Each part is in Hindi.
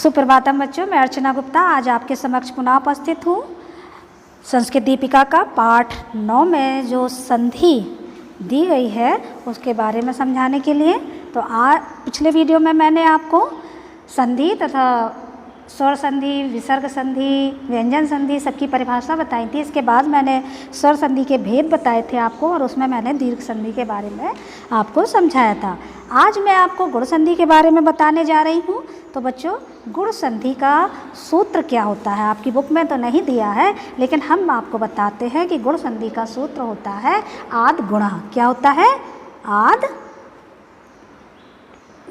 सुप्रभातम बच्चों, मैं अर्चना गुप्ता आज आपके समक्ष पुनः उपस्थित हूँ। संस्कृत दीपिका का पाठ 9 में जो संधि दी गई है उसके बारे में समझाने के लिए। तो पिछले वीडियो में मैंने आपको संधि तथा स्वर संधि, विसर्ग संधि, व्यंजन संधि सबकी परिभाषा बताई थी। इसके बाद मैंने स्वर संधि के भेद बताए थे आपको, और उसमें मैंने दीर्घ संधि के बारे में आपको समझाया था। आज मैं आपको गुण संधि के बारे में बताने जा रही हूँ। तो बच्चों, गुण संधि का सूत्र क्या होता है आपकी बुक में तो नहीं दिया है, लेकिन हम आपको बताते हैं कि गुण संधि का सूत्र होता है आद गुणः। क्या होता है? आद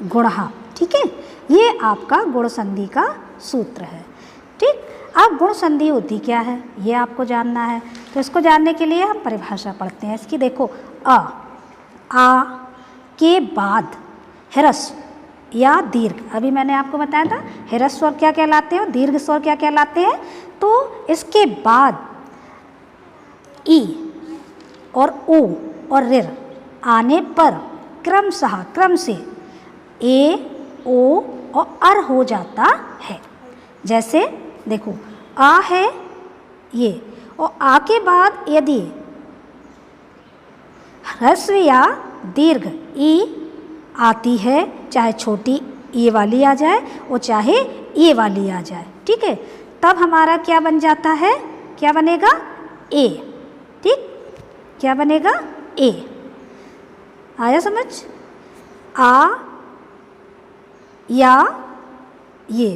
गुणः। ठीक है, ये आपका गुण संधि का सूत्र है। ठीक, अब गुण संधि होती क्या है ये आपको जानना है। तो इसको जानने के लिए हम परिभाषा पढ़ते हैं इसकी। देखो, आ के बाद ह्रस्व या दीर्घ, अभी मैंने आपको बताया था ह्रस्व स्वर क्या कहलाते हैं और दीर्घ स्वर क्या कहलाते हैं। तो इसके बाद ई और ऊ और ऋ आने पर क्रमशः क्रम से ए, ओ और अर हो जाता है। जैसे देखो, आ है ये, और आ के बाद यदि ह्रस्व या दीर्घ ई आती है, चाहे छोटी ए वाली आ जाए और चाहे ए वाली आ जाए, ठीक है, तब हमारा क्या बन जाता है? क्या बनेगा? ए। ठीक, क्या बनेगा? ए। आया समझ? आ या ये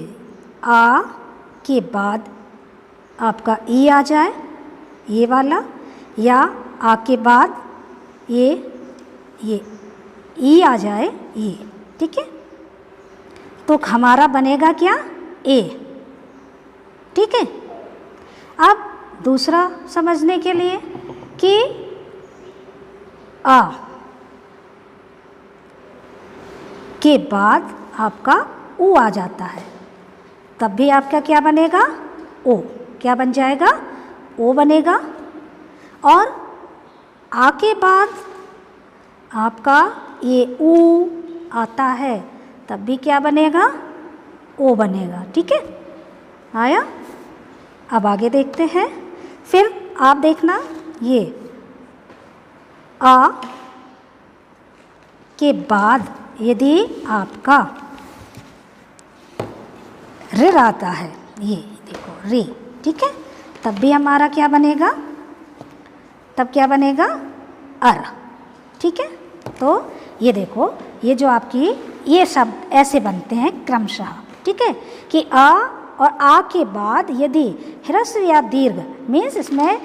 आ के बाद आपका ई आ जाए ये वाला, या आ के बाद ये ई आ जाए ये, ठीक है, तो हमारा बनेगा क्या? ए। ठीक है, अब दूसरा समझने के लिए कि आ के बाद आपका ऊ आ जाता है, तब भी आपका क्या बनेगा? ओ। क्या बन जाएगा? ओ बनेगा। और आ के बाद आपका ये ऊ आता है, तब भी क्या बनेगा? ओ बनेगा। ठीक है, आया? अब आगे देखते हैं। फिर आप देखना, ये आ के बाद यदि आपका ऋ आता है, ये देखो ऋ, ठीक है, तब भी हमारा क्या बनेगा? तब क्या बनेगा? अर। ठीक है, तो ये देखो, ये जो आपकी ये शब्द ऐसे बनते हैं क्रमशः। ठीक है, कि आ और आ के बाद यदि ह्रस्व या दीर्घ, मीन्स इसमें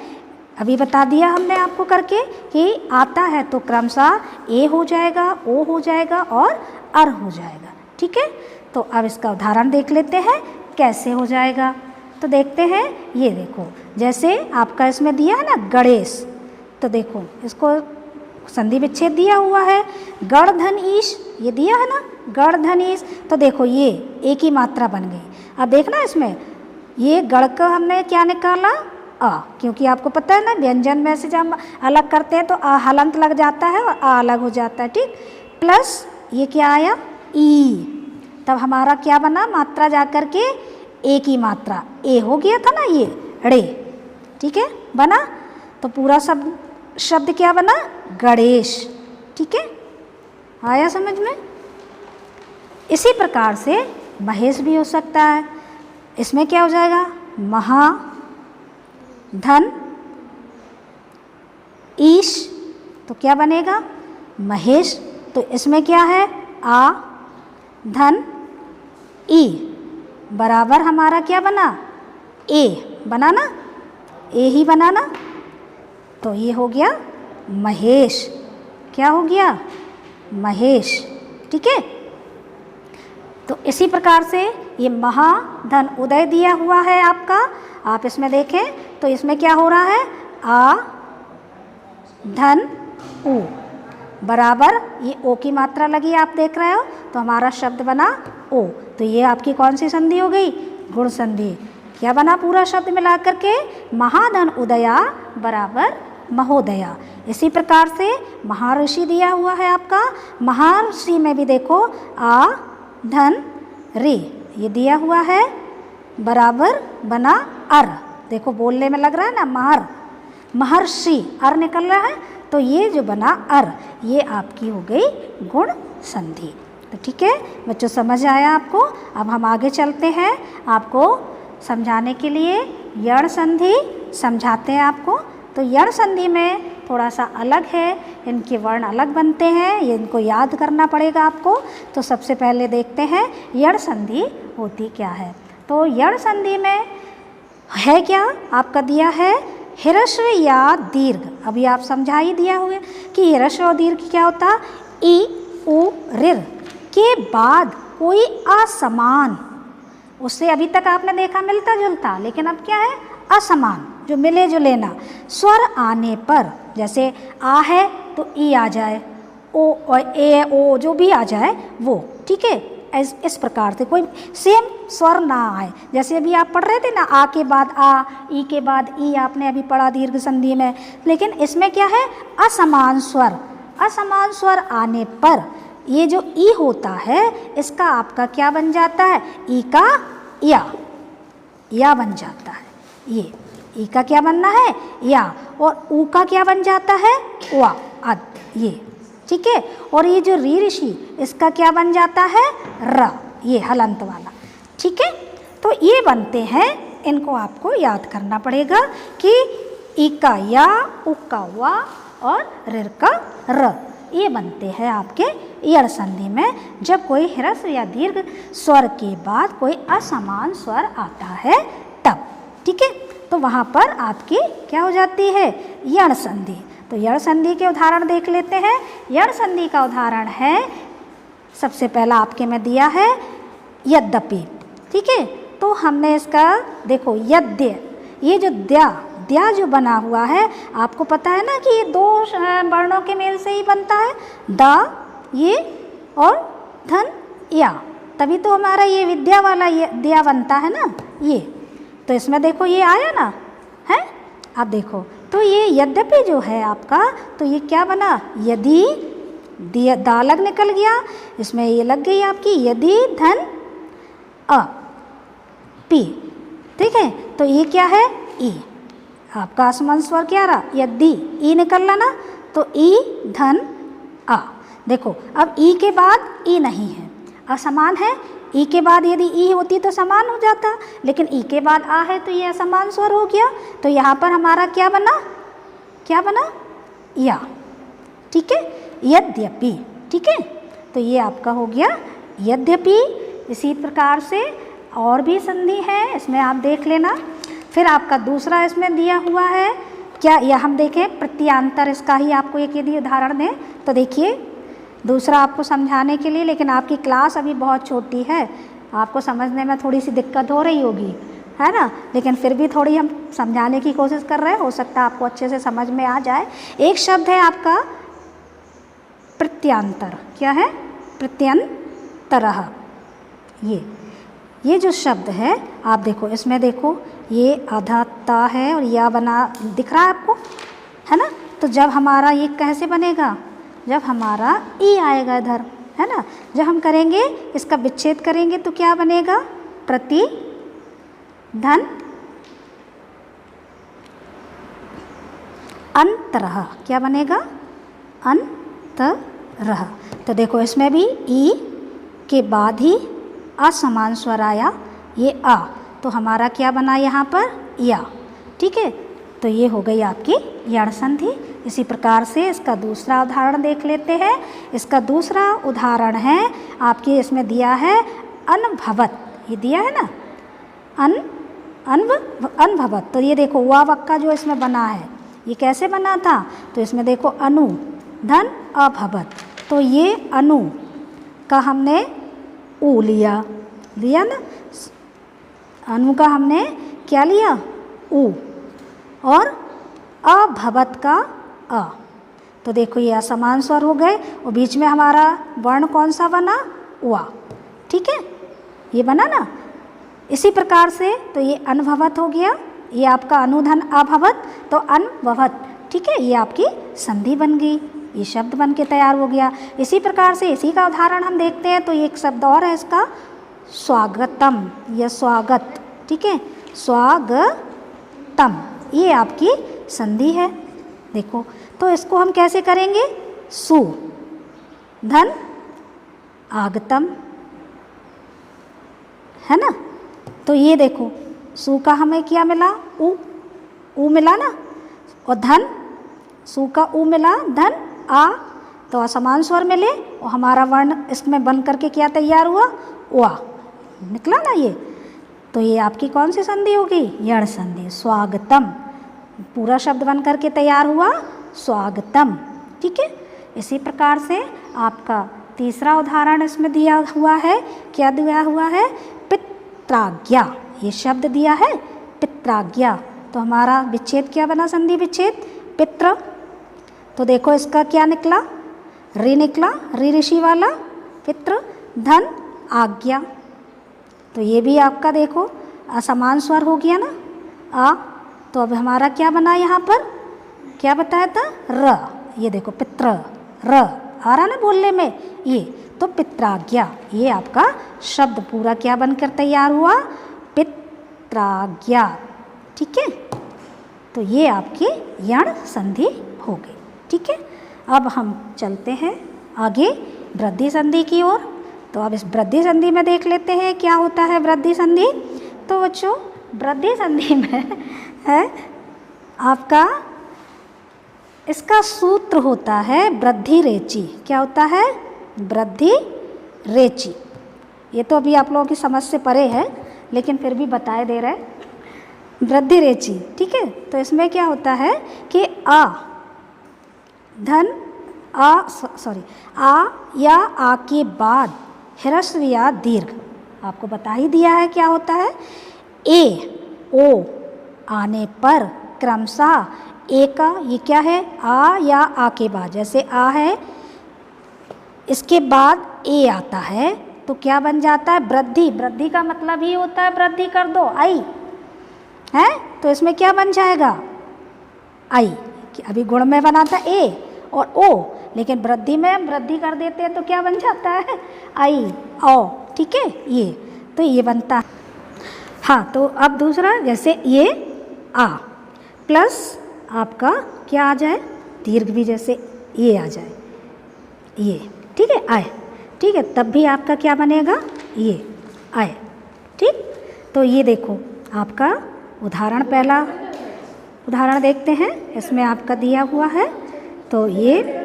अभी बता दिया हमने आपको करके कि आता है तो क्रमशः ए हो जाएगा, ओ हो जाएगा और अर हो जाएगा। ठीक है, तो अब इसका उदाहरण देख लेते हैं कैसे हो जाएगा। तो देखते हैं, ये देखो, जैसे आपका इसमें दिया है ना गणेश, तो देखो इसको संधि विच्छेद दिया हुआ है, गण धन ईश, ये दिया है ना गण धन ईश, तो देखो ये एक ही मात्रा बन गई। अब देखना इसमें ये गण का हमने क्या निकाला? आ, क्योंकि आपको पता है ना व्यंजन में से जब अलग करते हैं तो आ हलंत लग जाता है और आ अलग हो जाता है। ठीक, प्लस ये क्या आया? ई, तब हमारा क्या बना? मात्रा जाकर के एक ही मात्रा ए हो गया था ना, ये रे। ठीक है, बना, तो पूरा शब्द क्या बना? गणेश। ठीक है, आया समझ में? इसी प्रकार से महेश भी हो सकता है। इसमें क्या हो जाएगा? महा धन ईश, तो क्या बनेगा? महेश। तो इसमें क्या है? आ धन ई बराबर हमारा क्या बना? ए बना ना, ए ही बना ना, तो ये हो गया महेश। क्या हो गया? महेश। ठीक है, तो इसी प्रकार से ये महा धन उदय दिया हुआ है आपका। आप इसमें देखें तो इसमें क्या हो रहा है? आ धन ऊ बराबर ये ओ की मात्रा लगी, आप देख रहे हो, तो हमारा शब्द बना ओ। तो ये आपकी कौन सी संधि हो गई? गुण संधि। क्या बना पूरा शब्द मिला करके? महाधन उदया बराबर महोदया। इसी प्रकार से महर्षि दिया हुआ है आपका, महर्षि में भी देखो आ धन रे, ये दिया हुआ है बराबर बना अर। देखो बोलने में लग रहा है ना महर, महर्षि अर निकल रहा है, तो ये जो बना अर ये आपकी हो गई गुण संधि। तो ठीक है बच्चों, समझ आया आपको। अब हम आगे चलते हैं, आपको समझाने के लिए यण संधि समझाते हैं आपको। तो यण संधि में थोड़ा सा अलग है, इनके वर्ण अलग बनते हैं, ये इनको याद करना पड़ेगा आपको। तो सबसे पहले देखते हैं यण संधि होती क्या है। तो यण संधि में है क्या, आपका दिया है ह्रस्व या दीर्घ। अभी आप समझा ही दिया हुआ कि ह्रस्व और दीर्घ क्या होता, ई उ ऋ के बाद कोई असमान, उससे अभी तक आपने देखा मिलता जुलता, लेकिन अब क्या है असमान, जो मिले जुले ना। स्वर आने पर जैसे आ है तो ई आ जाए, ओ और ए ओ जो भी आ जाए वो, ठीक है। इस प्रकार से कोई सेम स्वर ना आए। जैसे अभी आप पढ़ रहे थे ना, आ के बाद आ, ई के बाद ई, आपने अभी पढ़ा दीर्घ संधि में। लेकिन इसमें क्या है असमान स्वर, असमान स्वर आने पर ये जो ई होता है इसका आपका क्या बन जाता है, ई का या बन जाता है। ये ई का क्या बनना है या, और ऊ का क्या बन जाता है वा अद, ये ठीक है। और ये जो री ऋषि इसका क्या बन जाता है र, ये हलंत वाला, ठीक है। तो ये बनते हैं, इनको आपको याद करना पड़ेगा कि ई का या, उ का वा और ऋ का र, ये बनते हैं आपके यण संधि में जब कोई ह्रस्व या दीर्घ स्वर के बाद कोई असमान स्वर आता है तब, ठीक है। तो वहाँ पर आपकी क्या हो जाती है यण संधि। तो यण संधि के उदाहरण देख लेते हैं। यण संधि का उदाहरण है, सबसे पहला आपके में दिया है यद्यपि, ठीक है। तो हमने इसका देखो यद्य, ये जो द्या जो बना हुआ है, आपको पता है ना कि ये दो वर्णों के मेल से ही बनता है, दा ये और धन या, तभी तो हमारा ये विद्या वाला ये द्या बनता है ना ये। तो इसमें देखो ये आया ना है, अब देखो तो ये यद्यपि जो है आपका, तो ये क्या बना यदि, दा लग निकल गया, इसमें ये लग गई आपकी यदि धन अ पी, ठीक है। तो ये क्या है ई, आपका असमान स्वर क्या रहा यदि, ई निकल रहा ना, तो ई धन आ। देखो अब ई के बाद ई नहीं है, असमान है। ई के बाद यदि ई होती तो समान हो जाता, लेकिन ई के बाद आ है तो ये असमान स्वर हो गया। तो यहाँ पर हमारा क्या बना या, ठीक है, यद्यपि, ठीक है। तो ये आपका हो गया यद्यपि। इसी प्रकार से और भी संधि है, इसमें आप देख लेना। फिर आपका दूसरा इसमें दिया हुआ है क्या, या हम देखें प्रत्यांतर, इसका ही आपको एक यदि उदाहरण दें तो देखिए दूसरा आपको समझाने के लिए, लेकिन आपकी क्लास अभी बहुत छोटी है, आपको समझने में थोड़ी सी दिक्कत हो रही होगी, है ना। लेकिन फिर भी थोड़ी हम समझाने की कोशिश कर रहे हैं, हो सकता है आपको अच्छे से समझ में आ जाए। एक शब्द है आपका प्रत्यांतर, क्या है प्रत्यंतरः। ये जो शब्द है आप देखो, इसमें देखो ये आधा ता है और या बना दिख रहा है आपको, है ना। तो जब हमारा ये कैसे बनेगा, जब हमारा ई आएगा इधर, है ना, जब हम करेंगे इसका विच्छेद करेंगे तो क्या बनेगा प्रति धन अंतरः, क्या बनेगा अंतरः। तो देखो इसमें भी ई के बाद ही असमान स्वर आया, ये आ, तो हमारा क्या बना यहाँ पर या, ठीक है। तो ये हो गई आपकी यण संधि। इसी प्रकार से इसका दूसरा उदाहरण देख लेते हैं। इसका दूसरा उदाहरण है आपकी, इसमें दिया है अनभवत, ये दिया है ना अनभवत। तो ये देखो वा वक्का जो इसमें बना है ये कैसे बना था, तो इसमें देखो अनु धन अभवत। तो ये अनु का हमने ऊ लिया ना, अनु का हमने क्या लिया ऊ, और अभवत का अ। तो देखो ये असमान स्वर हो गए, और बीच में हमारा वर्ण कौन सा बना वा, ठीक है, ये बना ना। इसी प्रकार से तो ये अनभवत हो गया, ये आपका अनुधन अभवत, तो अनभवत, ठीक है, ये आपकी संधि बन गई, ये शब्द बन के तैयार हो गया। इसी प्रकार से इसी का उदाहरण हम देखते हैं। तो एक शब्द और है इसका स्वागतम या स्वागत, ठीक है, स्वागतम, ये आपकी संधि है। देखो तो इसको हम कैसे करेंगे, सु धन आगतम, है ना। तो ये देखो सु का हमें क्या मिला, उ मिला ना, और धन, सु का उ मिला, धन आ, तो असमान स्वर मिले और हमारा वर्ण इसमें बन करके क्या तैयार हुआ, वा निकला ना ये। तो ये आपकी कौन सी संधि होगी, यण संधि, स्वागतम, पूरा शब्द बन करके तैयार हुआ स्वागतम, ठीक है। इसी प्रकार से आपका तीसरा उदाहरण इसमें दिया हुआ है, क्या दिया हुआ है, पित्राज्ञा, ये शब्द दिया है पित्राज्ञा। तो हमारा विच्छेद क्या बना, संधि विच्छेद, पित्र। तो देखो इसका क्या निकला, रि निकला, रि ऋषि वाला, पित्र, धन आज्ञा। तो ये भी आपका देखो असमान स्वर हो गया ना, आ। तो अब हमारा क्या बना, यहाँ पर क्या बताया था, र, ये देखो पित्र, र आ रहा ना बोलने में, ये तो पित्राज्ञा, ये आपका शब्द पूरा क्या बनकर तैयार हुआ, पित्राज्ञा, ठीक है। तो ये आपकी यण संधि हो गई, ठीक है। अब हम चलते हैं आगे वृद्धि संधि की ओर। तो अब इस वृद्धि संधि में देख लेते हैं क्या होता है वृद्धि संधि। तो बच्चों वृद्धि संधि में है आपका, इसका सूत्र होता है वृद्धि रेचि। क्या होता है, वृद्धि रेचि। ये तो अभी आप लोगों की समझ से परे है, लेकिन फिर भी बताए दे रहे, वृद्धि रेचि, ठीक है। तो इसमें क्या होता है कि आ धन आ, सॉरी, आ या आ के बाद ह्रस्व या दीर्घ, आपको बता ही दिया है क्या होता है, ए ओ आने पर क्रमशः ए का, ये क्या है, आ या आ के बाद, जैसे आ है इसके बाद ए आता है तो क्या बन जाता है, वृद्धि। वृद्धि का मतलब ही होता है वृद्धि कर दो, आई है, तो इसमें क्या बन जाएगा, आई। अभी गुण में बना था ए और ओ, लेकिन वृद्धि में हम वृद्धि कर देते हैं तो क्या बन जाता है, आई, ओ, ठीक है। ये तो ये बनता है। हाँ, तो अब दूसरा, जैसे ये आ प्लस आपका क्या आ जाए, दीर्घ भी, जैसे ये आ जाए, ये, ठीक है, आए, ठीक है, तब भी आपका क्या बनेगा, ये आए, ठीक। तो ये देखो आपका उदाहरण, पहला उदाहरण देखते हैं, इसमें आपका दिया हुआ है। तो ये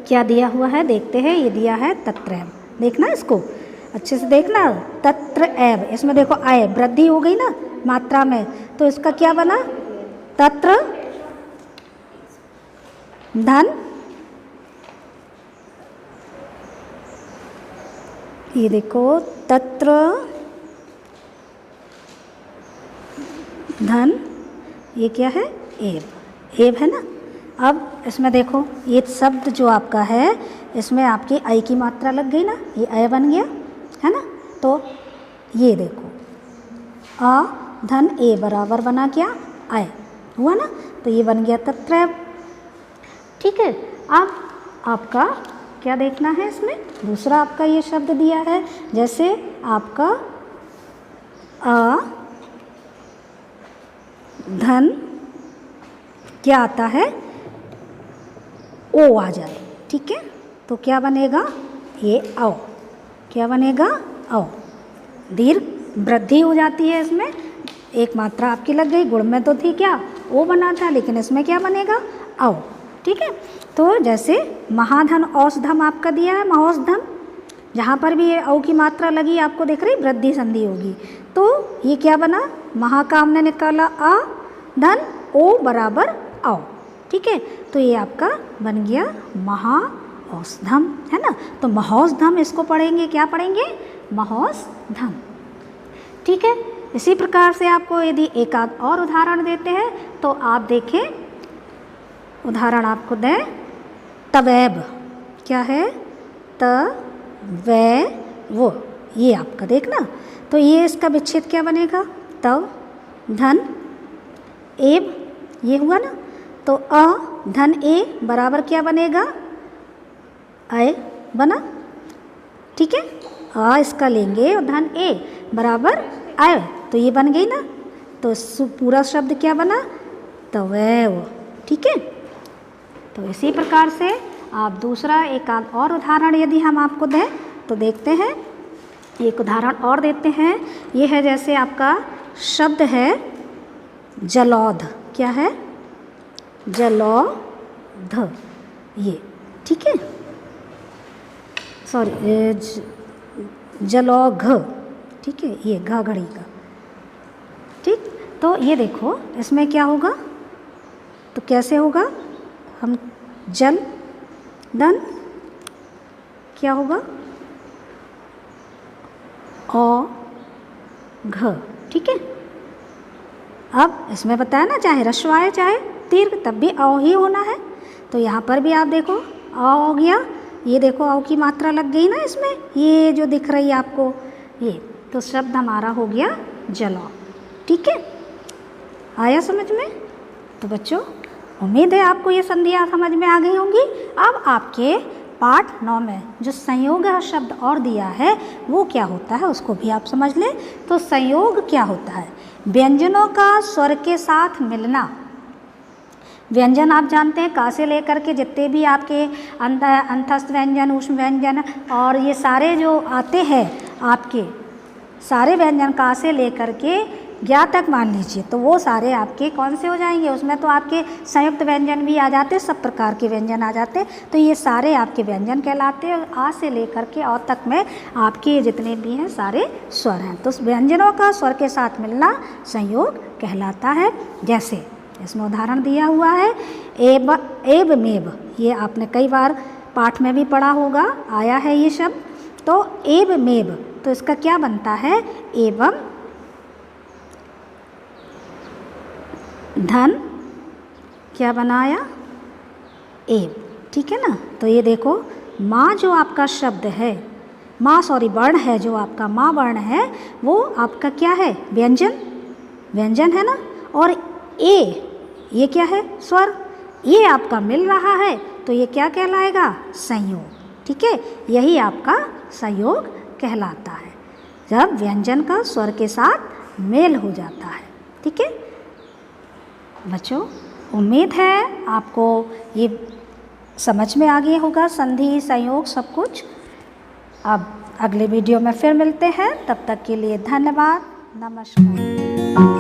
क्या दिया हुआ है देखते हैं, ये दिया है तत्र एव, देखना इसको अच्छे से देखना, तत्र एव, इसमें देखो आए, वृद्धि हो गई ना मात्रा में, तो इसका क्या बना, तत्र धन, ये देखो तत्र धन, ये क्या है, एव, एव है ना। अब इसमें देखो ये शब्द जो आपका है, इसमें आपकी आई की मात्रा लग गई ना, ये अय बन गया, है ना। तो ये देखो आ धन ए बराबर बना क्या, आय, हुआ ना, तो ये बन गया तत्र, ठीक है। अब आपका क्या देखना है, इसमें दूसरा आपका ये शब्द दिया है, जैसे आपका आ धन क्या आता है, ओ आ जाए, ठीक है। तो क्या बनेगा, ये औ, क्या बनेगा, औ, दीर्घ वृद्धि हो जाती है, इसमें एक मात्रा आपकी लग गई, गुण में तो थी क्या, ओ बना था, लेकिन इसमें क्या बनेगा, औ, ठीक है। तो जैसे महाधन औषधम आपका दिया है, महोषधम, जहाँ पर भी ये औ की मात्रा लगी आपको दिख रही, वृद्धि संधि होगी। तो ये क्या बना, महाकाम ने निकाला आ धन ओ बराबर औ, ठीक है। तो ये आपका बन गया महाऔषधम, है ना। तो महोषधम इसको पढ़ेंगे, क्या पढ़ेंगे, महोषधम, ठीक है। इसी प्रकार से आपको यदि एक आध और उदाहरण देते हैं तो आप देखें, उदाहरण आपको दें, तवैब, क्या है, तवैव, ये आपका देखना। तो ये इसका विच्छेद क्या बनेगा, तव धन एव, ये हुआ ना। तो अ धन ए बराबर क्या बनेगा, अय बना, ठीक है, अ इसका लेंगे और धन ए बराबर अय, तो ये बन गई ना, तो पूरा शब्द क्या बना, तवैव। ठीक है, तो इसी प्रकार से आप दूसरा एक और उदाहरण यदि हम आपको दें तो देखते हैं, एक उदाहरण और देते हैं। ये है जैसे आपका शब्द है जलौध, क्या है, जलौध, ये ठीक है, सॉरी जलौघ, ठीक है, ये घ घड़ी का। ठीक, तो ये देखो इसमें क्या होगा, तो कैसे होगा, हम जल धन क्या होगा, औ घ। ठीक है, अब इसमें बताया ना, चाहे ह्रस्व आए चाहे दीर्घ तब भी औ ही होना है। तो यहाँ पर भी आप देखो औ हो गया, ये देखो औ की मात्रा लग गई ना इसमें, ये जो दिख रही है आपको ये, तो शब्द हमारा हो गया जलौ। ठीक है, आया समझ में। तो बच्चों उम्मीद है आपको ये संधियाँ समझ में आ गई होंगी। अब आपके पाठ 9 में जो संयोग शब्द और दिया है वो क्या होता है उसको भी आप समझ लें। तो संयोग क्या होता है, व्यंजनों का स्वर के साथ मिलना। व्यंजन आप जानते हैं का से लेकर के जितने भी आपके अंतस्थ व्यंजन, ऊष्म व्यंजन और ये सारे जो आते हैं आपके सारे व्यंजन का से लेकर के ज्ञा तक मान लीजिए, तो वो सारे आपके कौन से हो जाएंगे, उसमें तो आपके संयुक्त व्यंजन भी आ जाते, सब प्रकार के व्यंजन आ जाते। तो ये सारे आपके व्यंजन कहलाते हैं। आ से लेकर के औ तक में आपके जितने भी हैं सारे स्वर हैं। तो व्यंजनों का स्वर के साथ मिलना संयोग कहलाता है। जैसे इसमें उदाहरण दिया हुआ है एब एब मेब, ये आपने कई बार पाठ में भी पढ़ा होगा, आया है ये शब्द। तो एब मेब, तो इसका क्या बनता है, एवं धन क्या बनाया, एब। ठीक है ना, तो ये देखो माँ जो आपका शब्द है, माँ सॉरी वर्ण है, जो आपका माँ वर्ण है वो आपका क्या है, व्यंजन, व्यंजन है ना। और ए ये क्या है, स्वर, ये आपका मिल रहा है तो ये क्या कहलाएगा, संयोग। ठीक है, यही आपका संयोग कहलाता है, जब व्यंजन का स्वर के साथ मेल हो जाता है। ठीक है बच्चों, उम्मीद है आपको ये समझ में आ गया होगा, संधि संयोग सब कुछ। अब अगले वीडियो में फिर मिलते हैं, तब तक के लिए धन्यवाद, नमस्कार।